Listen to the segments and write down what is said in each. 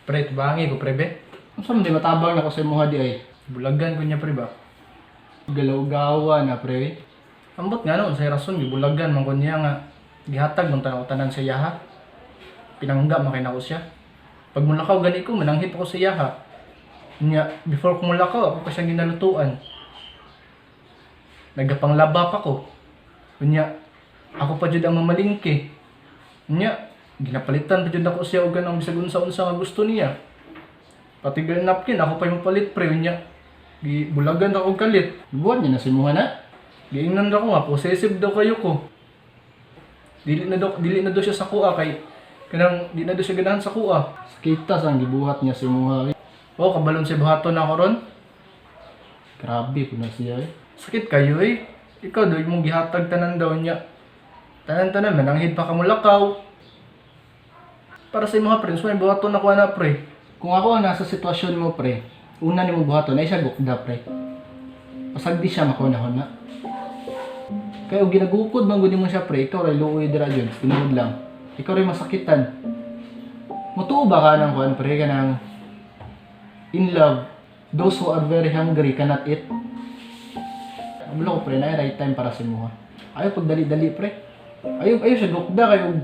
Pre, tibangi ko, pre, be. Unsa man di matabang na ko sa imuha di ay. Bulagan ko niya, pre, ba? Galaw-gawa na pre. Ambot nga noon, sa rason, gibulagan, man ko niya nga. Gihatag, mong tanan sa yaha. Pinangga, makina ko siya. Pag mulakaw, gani ko, mananghit ako sa yaha. Nya, before ko mulakaw, ako pa siyang ginalutuan. Nagapanglaba pa ko. Nya, ako pa jud ang mamalingke. Nya, ginapalitan pa jud ako siya og ganang bisag unsa-unsa nga gusto niya. Pati girl napkin, ako pa yung palit pre nya. Gibulagan ako og kalit. Buwan niya na sa imuha na. Giingnan ra ko nga possessive daw kayo ko. Dili na daw siya sa kuha kay kanang di na daw siya ganahan sa kuha. Sakita sang gibuhat niya sa imuha. Oh, kabalon si buhaton na ako ron. Grabe po na siya eh. Sakit kayo eh. Ikaw daw mong gihatag tanan daw niya. Tanan-tanan mananghid pa ka mulakaw. Para sa mga friends, may buhaton na kuha na pre. Kung ako ang nasa sitwasyon mo pre, una ni mo buhaton ay siya gukda pre. Pasag di siya makunahon na. Kaya og ginagukod man gud mo siya pre, ikaw ray luoy dira jud, tinuod lang. Ikaw ray masakitan. Mutuo ba ka nang kuan pre kanang in love, those who are very hungry cannot eat. Amlo ko pre, na right time para sa imuha. Ayaw pag dali-dali pre. Ayaw siya gukda kayo.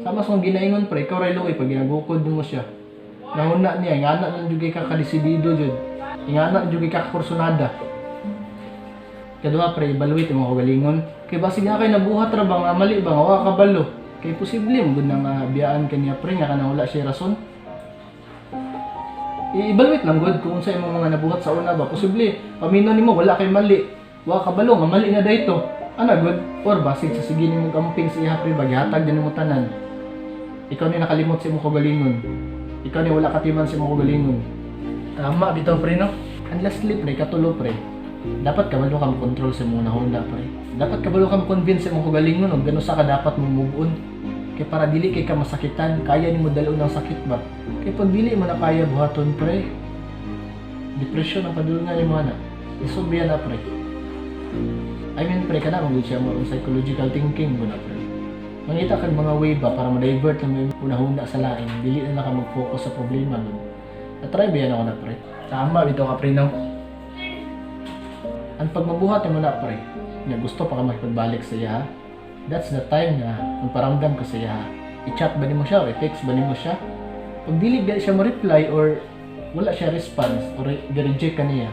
Sama sa mga ginaingon pre, ikaw ray luoy pag ginagukod mo siya. Nahuna niya, ingana nang jud kay ka kadesidido jud. Ingana jud kay ka kursunada. Kadua pre, evaluate mo kagalingon. Kay basig nga kay nabuhat ra ba nga mali ba nga wa kabalo. Kay posible mo gud nga biyaan kaniya pre nga kana wala siya rason. I-evaluate lang gud kung sa imong mga nabuhat sa una ba posible pamino nimo wala kay mali. Wa kabalo nga mali na dayto. Ana gud or basig sa sige nimo kamping sa iya pre baghatag din mo tanan. Ikaw ni nakalimot sa imong kagalingon. Ikaw ni wala katiman sa imong kagalingon. Tama bitaw pre no. And lastly pre, katulo pre. Dapat kabalo ka control sa imong nahunda pre. Dapat kabalo ka convince sa imong kagalingon og gano sa ka dapat mo move on. Kay para dili kay ka masakitan, kaya nimo dalon ng sakit ba? Kay pag dili mo na kaya buhaton pre. Depression ang padulungan nimo ana. Isolve na pre. I mean pre kana kung siya mo psychological thinking mo na pre. Mangita kag mga way ba para ma-divert na mo unahuna sa lain, dili na ka mag-focus sa problema nun. Na-try ba yan ako na pre? Tama bitaw ka pre no. Ang pag mabuhat mo na pre, na gusto pa ka makipagbalik sa iya, that's the time na magparamdam ka sa iya. I-chat ba nimo siya o i-text ba nimo siya? Pag dili ba siya mo-reply or wala siya response or i-reject ka niya,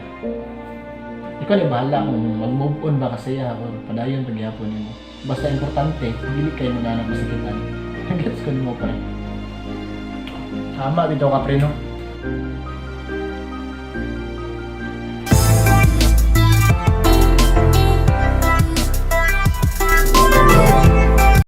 ikaw ni bahala kung mag-move on ba ka sa iya or padayon pagyapon nimo. Basta importante, dili kayo mo na masakitan. Gets ko nimo pre. Tama bitaw ka pre no.